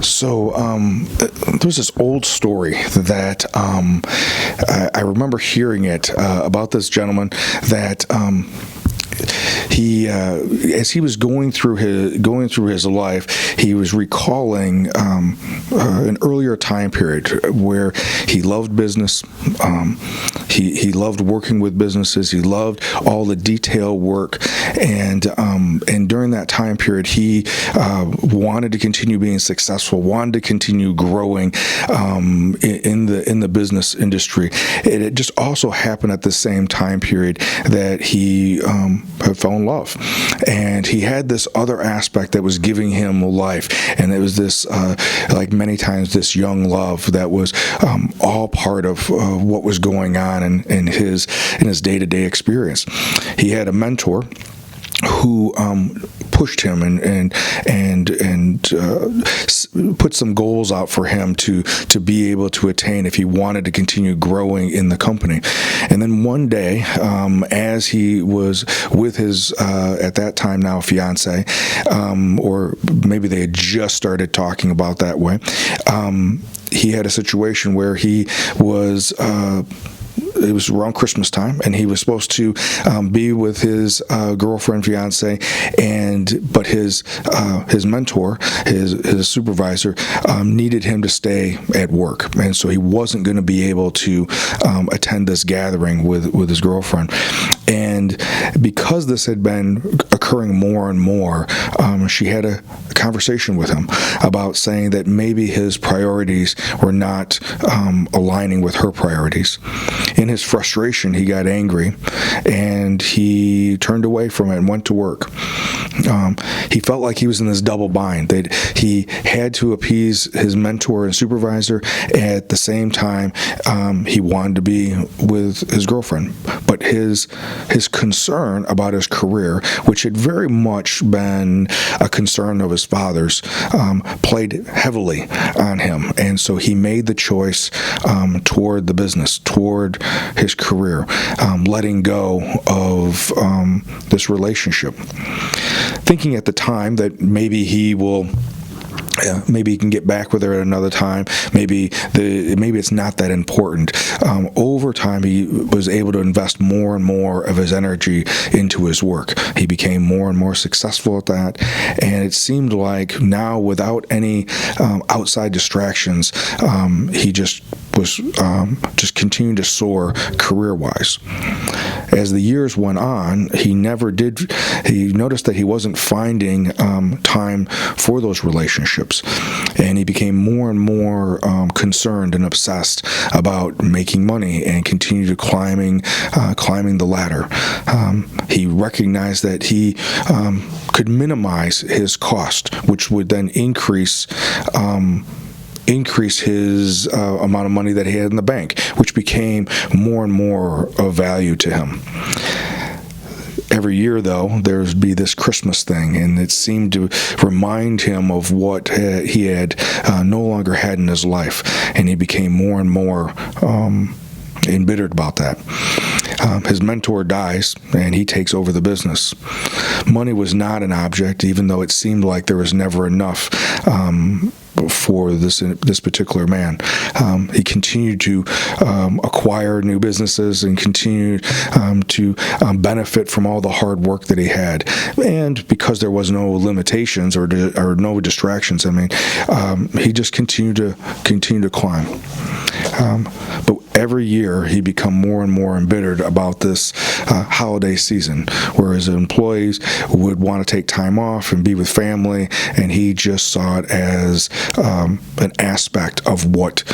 So there's this old story that I remember hearing it about this gentleman that he, as he was going through his life, he was recalling an earlier time period where he loved business. He loved working with businesses. He loved all the detail work, and during that time period, he wanted to continue being successful, wanted to continue growing in the business industry. It just also happened at the same time period that he fell in love, and he had this other aspect that was giving him life, and it was this, like many times, this young love that was all part of what was going on in his day-to-day experience. He had a mentor who pushed him and put some goals out for him to be able to attain if he wanted to continue growing in the company. And then one day, as he was with his at that time now fiance, or maybe they had just started talking about that way, he had a situation where he was. It was around Christmas time, and he was supposed to be with his girlfriend, fiance, but his mentor, his supervisor, needed him to stay at work, and so he wasn't going to be able to attend this gathering with his girlfriend. And because this had been occurring more and more, she had a conversation with him about saying that maybe his priorities were not aligning with her priorities. In his frustration, he got angry, and he turned away from it and went to work. He felt like he was in this double bind, that he had to appease his mentor and supervisor. At the same time, he wanted to be with his girlfriend. But his concern about his career, which had very much been a concern of his father's, played heavily on him. And so he made the choice toward the business, toward his career, letting go of this relationship, thinking at the time that maybe he can get back with her at another time. Maybe it's not that important. Over time, he was able to invest more and more of his energy into his work. He became more and more successful at that, and it seemed like now, without any outside distractions, he just was continuing to soar career-wise. As the years went on, he noticed that he wasn't finding time for those relationships. And he became more and more concerned and obsessed about making money and continued to climbing the ladder. He recognized that he could minimize his cost, which would then increase his amount of money that he had in the bank, which became more and more of value to him. Every year, though, there would be this Christmas thing, and it seemed to remind him of what he had no longer had in his life, and he became more and more embittered about that. His mentor dies, and he takes over the business. Money was not an object, even though it seemed like there was never enough for this particular man. He continued to acquire new businesses and continued to benefit from all the hard work that he had. And because there was no limitations or no distractions, he just continued to climb. But every year he became more and more embittered about this holiday season, where his employees would want to take time off and be with family, and he just saw it as an aspect of what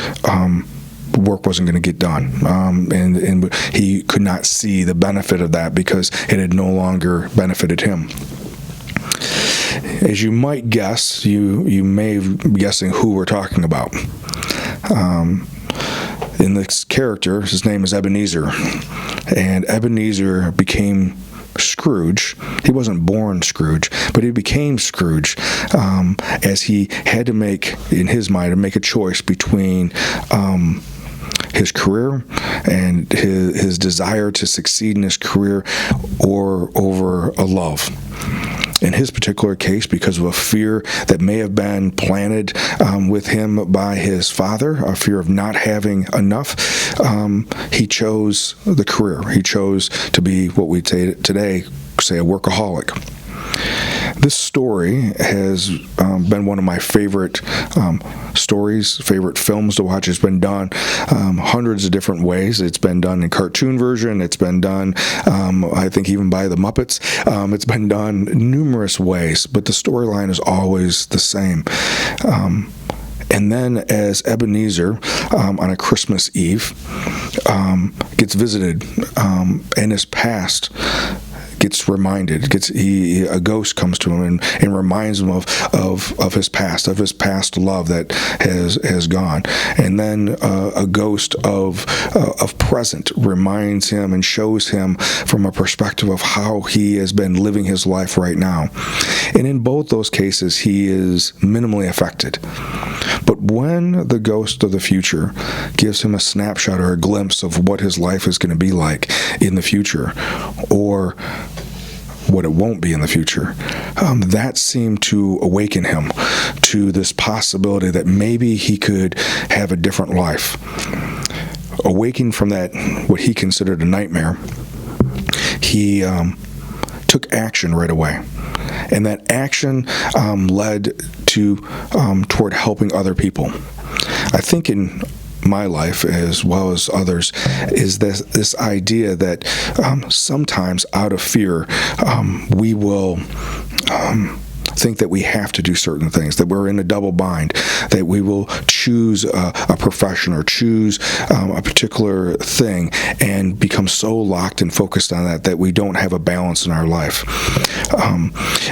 work wasn't going to get done, and he could not see the benefit of that because it had no longer benefited him. As you might guess, you may be guessing who we're talking about. In this character, his name is Ebenezer, and Ebenezer became Scrooge. He wasn't born Scrooge, but he became Scrooge as he had to make a choice between his career and his desire to succeed in his career or over a love. in his particular case, because of a fear that may have been planted with him by his father, a fear of not having enough, he chose the career. He chose to be what we'd say today, say a workaholic. This story has been one of my favorite stories, favorite films to watch. It's been done hundreds of different ways. It's been done in cartoon version. It's been done, I think, even by the Muppets. It's been done numerous ways, but the storyline is always the same. And then as Ebenezer, on a Christmas Eve, gets visited in his past, gets reminded, a ghost comes to him and reminds him of his past love that has gone. And then a ghost of present reminds him and shows him from a perspective of how he has been living his life right now. And in both those cases, he is minimally affected. But when the ghost of the future gives him a snapshot or a glimpse of what his life is going to be like in the future, or what it won't be in the future, that seemed to awaken him to this possibility that maybe he could have a different life. Awakened from that, what he considered a nightmare, he took action right away. And that action led to toward helping other people. I think in my life, as well as others, is this idea that sometimes out of fear, we will think that we have to do certain things, that we're in a double bind, that we will choose a profession or choose a particular thing and become so locked and focused on that we don't have a balance in our life.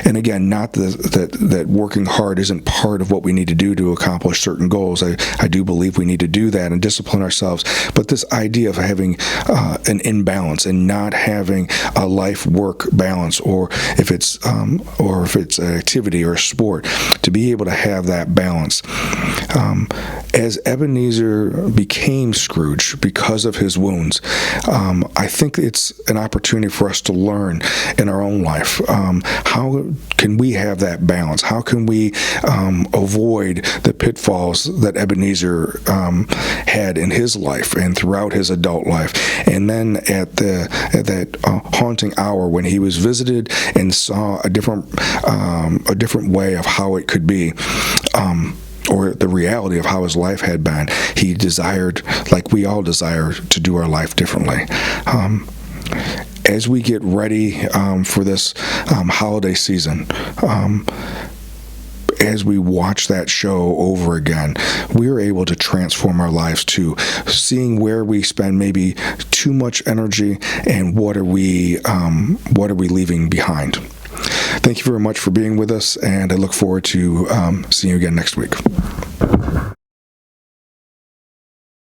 And again, not that working hard isn't part of what we need to do to accomplish certain goals. I do believe we need to do that and discipline ourselves. But this idea of having an imbalance and not having a life-work balance, or if it's an activity or a sport, to be able to have that balance. As Ebenezer became Scrooge because of his wounds, I think it's an opportunity for us to learn in our own life. How can we have that balance? How can we avoid the pitfalls that Ebenezer had in his life and throughout his adult life? And then at that haunting hour when he was visited and saw a different way of how it could be, or the reality of how his life had been, he desired, like we all desire, to do our life differently. As we get ready for this holiday season, as we watch that show over again, we are able to transform our lives too, seeing where we spend maybe too much energy and what are we leaving behind. Thank you very much for being with us, and I look forward to seeing you again next week.